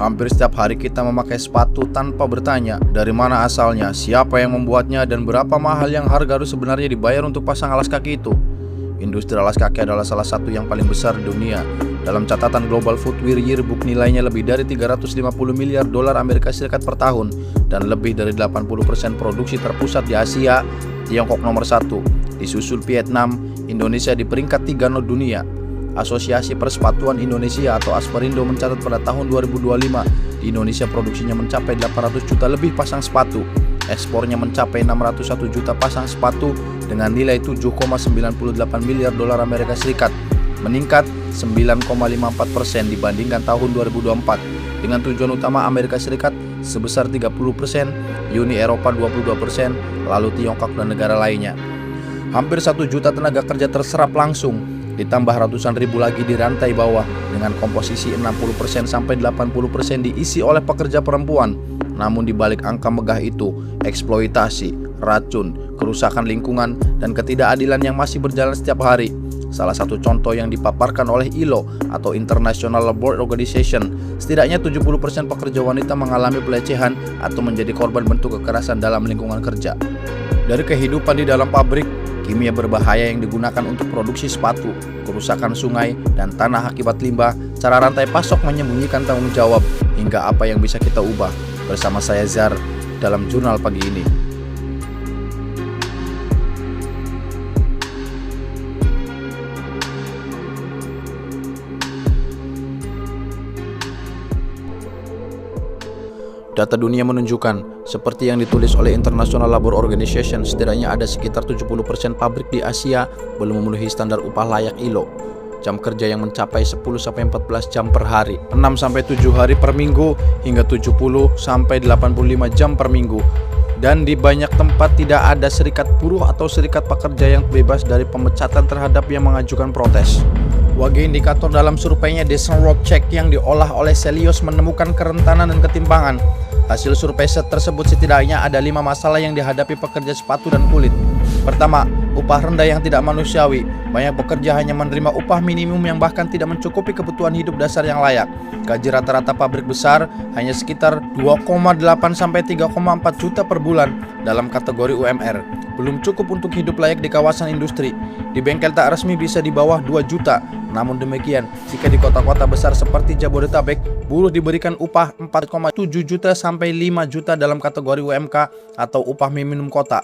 Hampir setiap hari kita memakai sepatu tanpa bertanya dari mana asalnya, siapa yang membuatnya, dan berapa mahal yang harga harus sebenarnya dibayar untuk pasang alas kaki itu. Industri alas kaki adalah salah satu yang paling besar di dunia. Dalam catatan Global Footwear Yearbook, nilainya lebih dari 350 miliar dolar Amerika Serikat per tahun, dan lebih dari 80% produksi terpusat di Asia. Tiongkok nomor 1, disusul Vietnam. Indonesia di peringkat 3 dunia. Asosiasi Persepatuan Indonesia atau Asperindo mencatat pada tahun 2025 di Indonesia produksinya mencapai 800 juta lebih pasang sepatu. Ekspornya mencapai 601 juta pasang sepatu dengan nilai 7,98 miliar dolar Amerika Serikat, meningkat 9,54% dibandingkan tahun 2024, dengan tujuan utama Amerika Serikat sebesar 30%, Uni Eropa 22%, lalu Tiongkok dan negara lainnya. Hampir 1 juta tenaga kerja terserap langsung, ditambah ratusan ribu lagi di rantai bawah dengan komposisi 60% sampai 80% diisi oleh pekerja perempuan. Namun di balik angka megah itu, eksploitasi, racun, kerusakan lingkungan, dan ketidakadilan yang masih berjalan setiap hari. Salah satu contoh yang dipaparkan oleh ILO atau International Labour Organization, setidaknya 70% pekerja wanita mengalami pelecehan atau menjadi korban bentuk kekerasan dalam lingkungan kerja. Dari kehidupan di dalam pabrik, kimia berbahaya yang digunakan untuk produksi sepatu, kerusakan sungai dan tanah akibat limbah, cara rantai pasok menyembunyikan tanggung jawab, hingga apa yang bisa kita ubah. Bersama saya Zar dalam Jurnal Pagi ini. Data dunia menunjukkan, seperti yang ditulis oleh International Labour Organization, setidaknya ada sekitar 70% pabrik di Asia belum memenuhi standar upah layak ILO. Jam kerja yang mencapai 10-14 jam per hari, 6-7 hari per minggu, hingga 70-85 jam per minggu. Dan di banyak tempat tidak ada serikat buruh atau serikat pekerja yang bebas dari pemecatan terhadap yang mengajukan protes. Sebagai indikator dalam surveinya Decent Work Check yang diolah oleh Celios menemukan kerentanan dan ketimpangan. Hasil survei tersebut setidaknya ada 5 masalah yang dihadapi pekerja sepatu dan kulit. Pertama, upah rendah yang tidak manusiawi. Banyak pekerja hanya menerima upah minimum yang bahkan tidak mencukupi kebutuhan hidup dasar yang layak. Gaji rata-rata pabrik besar hanya sekitar 2,8 sampai 3,4 juta per bulan dalam kategori UMR. Belum cukup untuk hidup layak di kawasan industri. Di bengkel tak resmi bisa di bawah 2 juta. Namun demikian, jika di kota-kota besar seperti Jabodetabek, buruh diberikan upah 4,7 juta sampai 5 juta dalam kategori UMK atau upah minimum kota.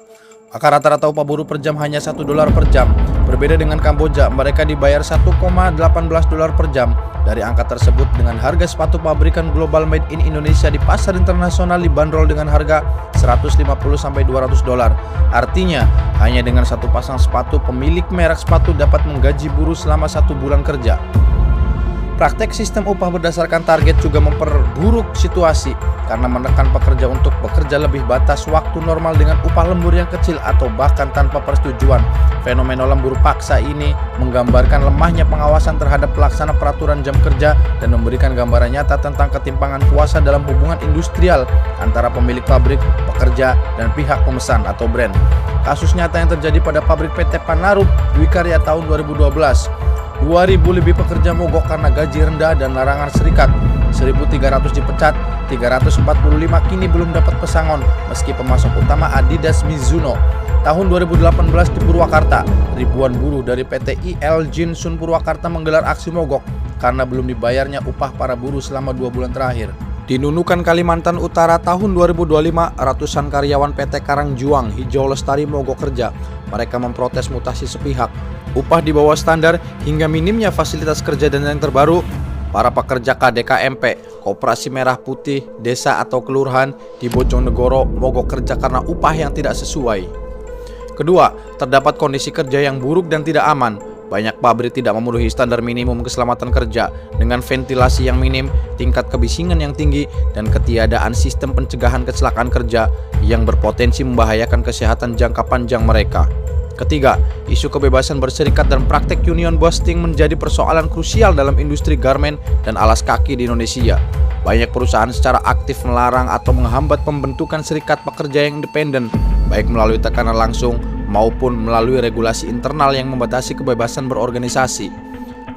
Maka rata-rata upah buruh per jam hanya $1 per jam. Berbeda dengan Kamboja, mereka dibayar 1,18 dolar per jam. Dari angka tersebut, dengan harga sepatu pabrikan global made in Indonesia di pasar internasional dibanderol dengan harga 150-200 dolar. Artinya, hanya dengan satu pasang sepatu, pemilik merek sepatu dapat menggaji buruh selama 1 bulan kerja. Praktek sistem upah berdasarkan target juga memperburuk situasi karena menekan pekerja untuk bekerja lebih batas waktu normal dengan upah lembur yang kecil atau bahkan tanpa persetujuan. Fenomena lembur paksa ini menggambarkan lemahnya pengawasan terhadap pelaksana peraturan jam kerja dan memberikan gambaran nyata tentang ketimpangan kuasa dalam hubungan industrial antara pemilik pabrik, pekerja, dan pihak pemesan atau brand. Kasus nyata yang terjadi pada pabrik PT Panarup Dwi Karya tahun 2012. 2.000 lebih pekerja mogok karena gaji rendah dan larangan serikat. 1.300 dipecat, 345 kini belum dapat pesangon meski pemasok utama Adidas Mizuno. Tahun 2018 di Purwakarta, ribuan buruh dari PT IL Jinsun Purwakarta menggelar aksi mogok karena belum dibayarnya upah para buruh selama 2 bulan terakhir. Di Nunukan, Kalimantan Utara tahun 2025, ratusan karyawan PT Karangjuang Hijau Lestari mogok kerja. Mereka memprotes mutasi sepihak, upah di bawah standar, hingga minimnya fasilitas kerja. Dan yang terbaru, para pekerja KDKMP, Koperasi Merah Putih, desa atau kelurahan di Bojonegoro mogok kerja karena upah yang tidak sesuai. Kedua, terdapat kondisi kerja yang buruk dan tidak aman. Banyak pabrik tidak memenuhi standar minimum keselamatan kerja dengan ventilasi yang minim, tingkat kebisingan yang tinggi, dan ketiadaan sistem pencegahan kecelakaan kerja yang berpotensi membahayakan kesehatan jangka panjang mereka. Ketiga, isu kebebasan berserikat dan praktek union busting menjadi persoalan krusial dalam industri garmen dan alas kaki di Indonesia. Banyak perusahaan secara aktif melarang atau menghambat pembentukan serikat pekerja yang independen, baik melalui tekanan langsung maupun melalui regulasi internal yang membatasi kebebasan berorganisasi.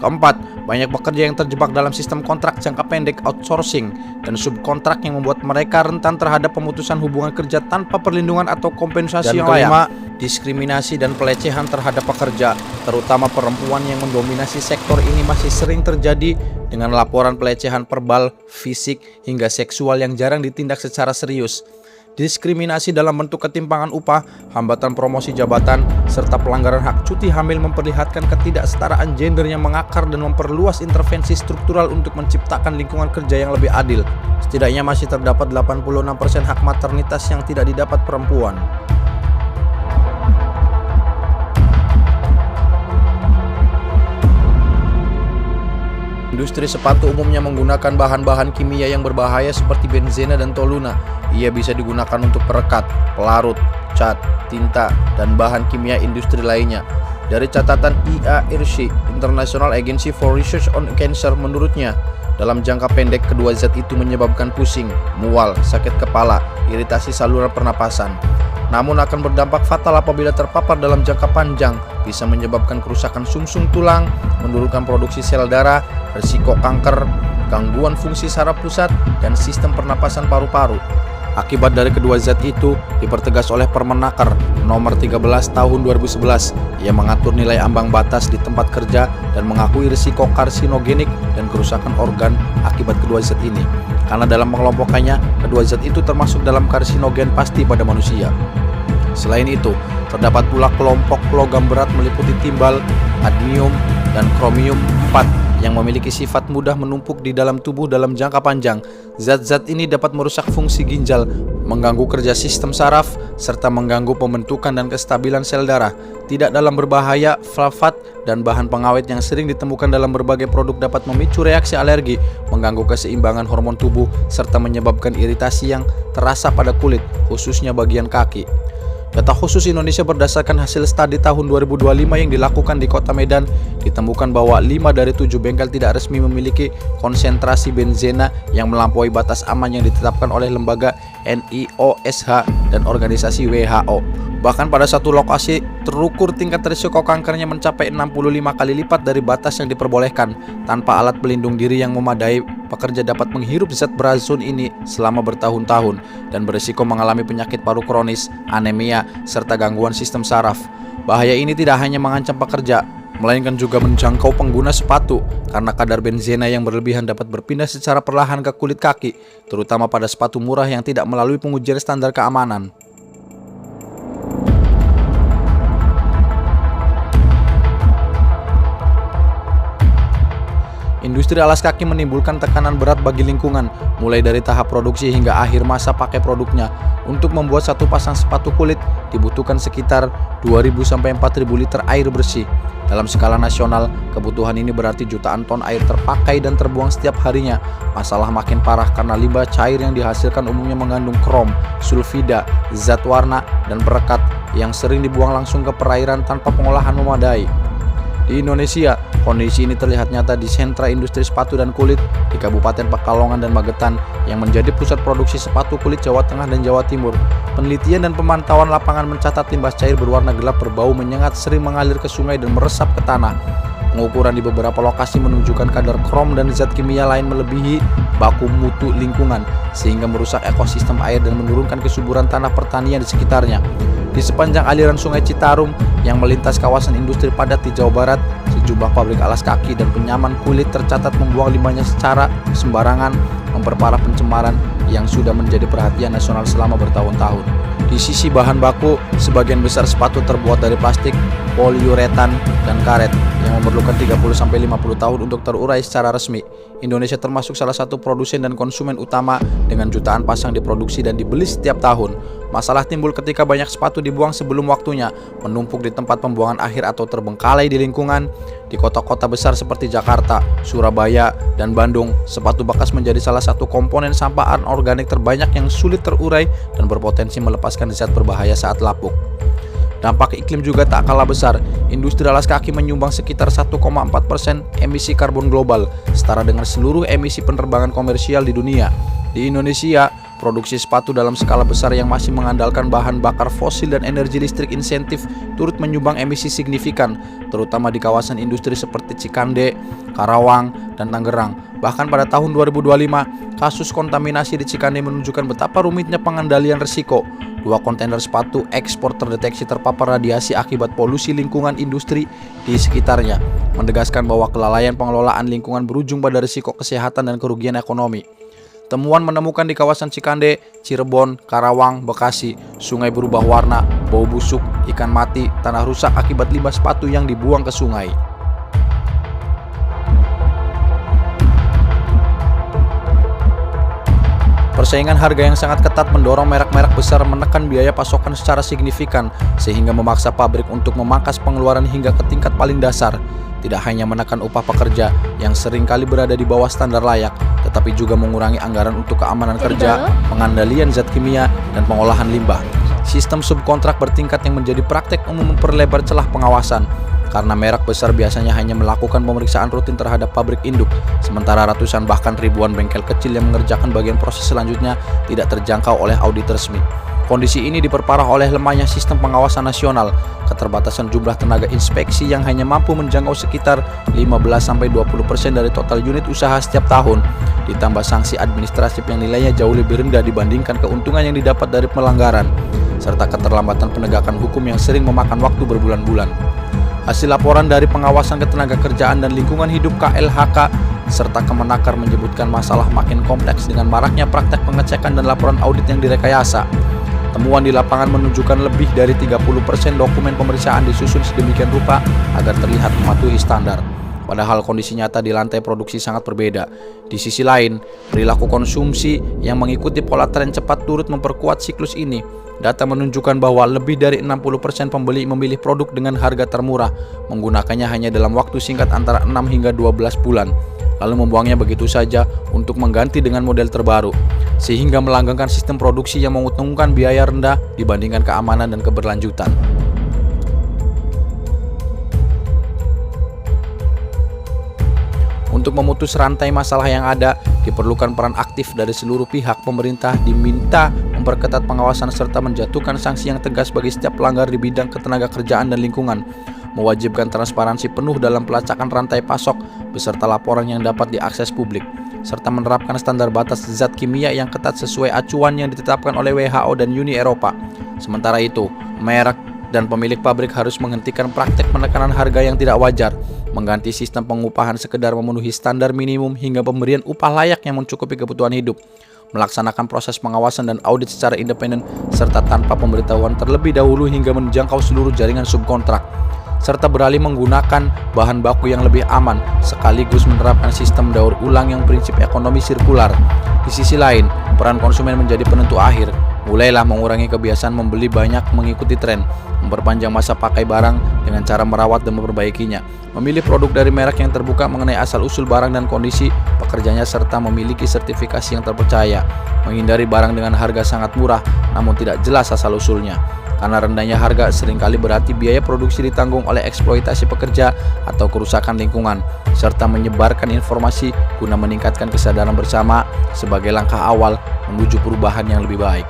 Keempat, banyak pekerja yang terjebak dalam sistem kontrak jangka pendek outsourcing dan subkontrak yang membuat mereka rentan terhadap pemutusan hubungan kerja tanpa perlindungan atau kompensasi yang layak. Dan kelima, diskriminasi dan pelecehan terhadap pekerja, terutama perempuan yang mendominasi sektor ini masih sering terjadi dengan laporan pelecehan verbal, fisik, hingga seksual yang jarang ditindak secara serius. Diskriminasi dalam bentuk ketimpangan upah, hambatan promosi jabatan, serta pelanggaran hak cuti hamil memperlihatkan ketidaksetaraan gender yang mengakar dan memperluas intervensi struktural untuk menciptakan lingkungan kerja yang lebih adil. Setidaknya masih terdapat 86% hak maternitas yang tidak didapat perempuan. Industri sepatu umumnya menggunakan bahan-bahan kimia yang berbahaya seperti benzena dan toluna. Ia bisa digunakan untuk perekat, pelarut, cat, tinta, dan bahan kimia industri lainnya. Dari catatan IARC, International Agency for Research on Cancer, menurutnya, dalam jangka pendek kedua zat itu menyebabkan pusing, mual, sakit kepala, iritasi saluran pernapasan. Namun akan berdampak fatal apabila terpapar dalam jangka panjang, bisa menyebabkan kerusakan sumsum tulang, menurunkan produksi sel darah, risiko kanker, gangguan fungsi saraf pusat, dan sistem pernapasan paru-paru. Akibat dari kedua zat itu dipertegas oleh Permenaker nomor 13 tahun 2011 yang mengatur nilai ambang batas di tempat kerja dan mengakui risiko karsinogenik dan kerusakan organ akibat kedua zat ini. Karena dalam mengelompokannya, kedua zat itu termasuk dalam karsinogen pasti pada manusia. Selain itu, terdapat pula kelompok logam berat meliputi timbal, admium, dan kromium 4 yang memiliki sifat mudah menumpuk di dalam tubuh dalam jangka panjang. Zat-zat ini dapat merusak fungsi ginjal, mengganggu kerja sistem saraf, serta mengganggu pembentukan dan kestabilan sel darah. Tidak dalam berbahaya, flavat dan bahan pengawet yang sering ditemukan dalam berbagai produk dapat memicu reaksi alergi, mengganggu keseimbangan hormon tubuh, serta menyebabkan iritasi yang terasa pada kulit, khususnya bagian kaki. Data khusus Indonesia berdasarkan hasil studi tahun 2025 yang dilakukan di Kota Medan, ditemukan bahwa 5 dari 7 bengkel tidak resmi memiliki konsentrasi benzena yang melampaui batas aman yang ditetapkan oleh lembaga NIOSH dan organisasi WHO. Bahkan pada satu lokasi terukur tingkat risiko kankernya mencapai 65 kali lipat dari batas yang diperbolehkan. Tanpa alat pelindung diri yang memadai, pekerja dapat menghirup zat berazon ini selama bertahun-tahun dan berisiko mengalami penyakit paru kronis, anemia, serta gangguan sistem saraf. Bahaya ini tidak hanya mengancam pekerja, melainkan juga menjangkau pengguna sepatu karena kadar benzena yang berlebihan dapat berpindah secara perlahan ke kulit kaki, terutama pada sepatu murah yang tidak melalui pengujian standar keamanan. Industri alas kaki menimbulkan tekanan berat bagi lingkungan, mulai dari tahap produksi hingga akhir masa pakai produknya. Untuk membuat satu pasang sepatu kulit dibutuhkan sekitar 2.000-4.000 liter air bersih. Dalam skala nasional, kebutuhan ini berarti jutaan ton air terpakai dan terbuang setiap harinya. Masalah makin parah karena limbah cair yang dihasilkan umumnya mengandung krom, sulfida, zat warna, dan perekat yang sering dibuang langsung ke perairan tanpa pengolahan memadai. Di Indonesia, kondisi ini terlihat nyata di sentra industri sepatu dan kulit di Kabupaten Pekalongan dan Magetan yang menjadi pusat produksi sepatu kulit Jawa Tengah dan Jawa Timur. Penelitian dan pemantauan lapangan mencatat limbah cair berwarna gelap berbau menyengat sering mengalir ke sungai dan meresap ke tanah. Pengukuran di beberapa lokasi menunjukkan kadar krom dan zat kimia lain melebihi baku mutu lingkungan sehingga merusak ekosistem air dan menurunkan kesuburan tanah pertanian di sekitarnya. Di sepanjang aliran Sungai Citarum yang melintas kawasan industri padat di Jawa Barat, sejumlah pabrik alas kaki dan penyaman kulit tercatat membuang limbahnya secara sembarangan, memperparah pencemaran yang sudah menjadi perhatian nasional selama bertahun-tahun. Di sisi bahan baku, sebagian besar sepatu terbuat dari plastik, poliuretan, dan karet yang memerlukan 30-50 tahun untuk terurai secara resmi. Indonesia termasuk salah satu produsen dan konsumen utama dengan jutaan pasang diproduksi dan dibeli setiap tahun. Masalah timbul ketika banyak sepatu dibuang sebelum waktunya, menumpuk di tempat pembuangan akhir atau terbengkalai di lingkungan. Di kota-kota besar seperti Jakarta, Surabaya, dan Bandung, sepatu bekas menjadi salah satu komponen sampah anorganik terbanyak yang sulit terurai dan berpotensi melepaskan zat berbahaya saat lapuk. Dampak iklim juga tak kalah besar. Industri alas kaki menyumbang sekitar 1,4% emisi karbon global, setara dengan seluruh emisi penerbangan komersial di dunia. Di Indonesia, Produksi sepatu dalam skala besar yang masih mengandalkan bahan bakar fosil dan energi listrik insentif turut menyumbang emisi signifikan, terutama di kawasan industri seperti Cikande, Karawang, dan Tangerang. Bahkan pada tahun 2025, kasus kontaminasi di Cikande menunjukkan betapa rumitnya pengendalian risiko. 2 kontainer sepatu ekspor terdeteksi terpapar radiasi akibat polusi lingkungan industri di sekitarnya, menegaskan bahwa kelalaian pengelolaan lingkungan berujung pada risiko kesehatan dan kerugian ekonomi. Temuan menemukan di kawasan Cikande, Cirebon, Karawang, Bekasi, sungai berubah warna, bau busuk, ikan mati, tanah rusak akibat limbah sepatu yang dibuang ke sungai. Persaingan harga yang sangat ketat mendorong merek-merek besar menekan biaya pasokan secara signifikan, sehingga memaksa pabrik untuk memangkas pengeluaran hingga ke tingkat paling dasar. Tidak hanya menekan upah pekerja yang seringkali berada di bawah standar layak, tetapi juga mengurangi anggaran untuk keamanan kerja, pengandalian zat kimia, dan pengolahan limbah. Sistem subkontrak bertingkat yang menjadi praktek umum memperlebar celah pengawasan, karena merek besar biasanya hanya melakukan pemeriksaan rutin terhadap pabrik induk, sementara ratusan bahkan ribuan bengkel kecil yang mengerjakan bagian proses selanjutnya tidak terjangkau oleh audit resmi. Kondisi ini diperparah oleh lemahnya sistem pengawasan nasional, keterbatasan jumlah tenaga inspeksi yang hanya mampu menjangkau sekitar 15-20% dari total unit usaha setiap tahun, ditambah sanksi administratif yang nilainya jauh lebih rendah dibandingkan keuntungan yang didapat dari pelanggaran, serta keterlambatan penegakan hukum yang sering memakan waktu berbulan-bulan. Hasil laporan dari Pengawasan Ketenagakerjaan dan Lingkungan Hidup KLHK serta Kemenakar menyebutkan masalah makin kompleks dengan maraknya praktek pengecekan dan laporan audit yang direkayasa. Temuan di lapangan menunjukkan lebih dari 30% dokumen pemeriksaan disusun sedemikian rupa agar terlihat mematuhi standar. Padahal kondisi nyata di lantai produksi sangat berbeda. Di sisi lain, perilaku konsumsi yang mengikuti pola tren cepat turut memperkuat siklus ini. Data menunjukkan bahwa lebih dari 60% pembeli memilih produk dengan harga termurah, menggunakannya hanya dalam waktu singkat antara 6 hingga 12 bulan, lalu membuangnya begitu saja untuk mengganti dengan model terbaru, sehingga melanggengkan sistem produksi yang menguntungkan biaya rendah dibandingkan keamanan dan keberlanjutan. Untuk memutus rantai masalah yang ada, diperlukan peran aktif dari seluruh pihak. Pemerintah diminta memperketat pengawasan serta menjatuhkan sanksi yang tegas bagi setiap pelanggar di bidang ketenagakerjaan dan lingkungan, mewajibkan transparansi penuh dalam pelacakan rantai pasok beserta laporan yang dapat diakses publik, serta menerapkan standar batas zat kimia yang ketat sesuai acuan yang ditetapkan oleh WHO dan Uni Eropa. Sementara itu, merek dan pemilik pabrik harus menghentikan praktek penekanan harga yang tidak wajar, mengganti sistem pengupahan sekedar memenuhi standar minimum hingga pemberian upah layak yang mencukupi kebutuhan hidup, melaksanakan proses pengawasan dan audit secara independen serta tanpa pemberitahuan terlebih dahulu hingga menjangkau seluruh jaringan subkontrak, serta beralih menggunakan bahan baku yang lebih aman sekaligus menerapkan sistem daur ulang yang prinsip ekonomi sirkular. Di sisi lain, peran konsumen menjadi penentu akhir. Mulailah mengurangi kebiasaan membeli banyak mengikuti tren, memperpanjang masa pakai barang dengan cara merawat dan memperbaikinya, memilih produk dari merek yang terbuka mengenai asal-usul barang dan kondisi pekerjanya serta memiliki sertifikasi yang terpercaya, menghindari barang dengan harga sangat murah namun tidak jelas asal-usulnya. Karena rendahnya harga seringkali berarti biaya produksi ditanggung oleh eksploitasi pekerja atau kerusakan lingkungan, serta menyebarkan informasi guna meningkatkan kesadaran bersama sebagai langkah awal menuju perubahan yang lebih baik.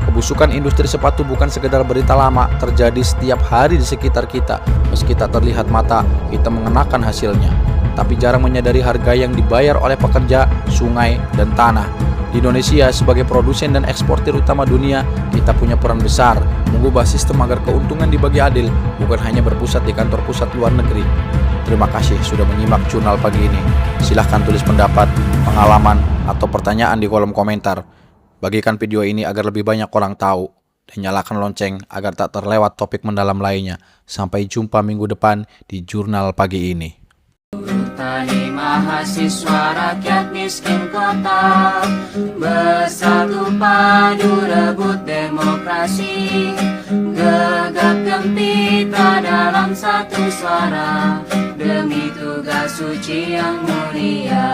Kebusukan industri sepatu bukan sekedar berita lama, terjadi setiap hari di sekitar kita. Meski tak terlihat mata, kita mengenakan hasilnya, tapi jarang menyadari harga yang dibayar oleh pekerja, sungai, dan tanah. Di Indonesia, sebagai produsen dan eksportir utama dunia, kita punya peran besar mengubah sistem agar keuntungan dibagi adil, bukan hanya berpusat di kantor pusat luar negeri. Terima kasih sudah menyimak jurnal pagi ini. Silahkan tulis pendapat, pengalaman, atau pertanyaan di kolom komentar. Bagikan video ini agar lebih banyak orang tahu, dan nyalakan lonceng agar tak terlewat topik mendalam lainnya. Sampai jumpa minggu depan di jurnal pagi ini. Tani mahasiswa rakyat miskin kota, bersatu padu rebut demokrasi, gegap gempita dalam satu suara, demi tugas suci yang mulia.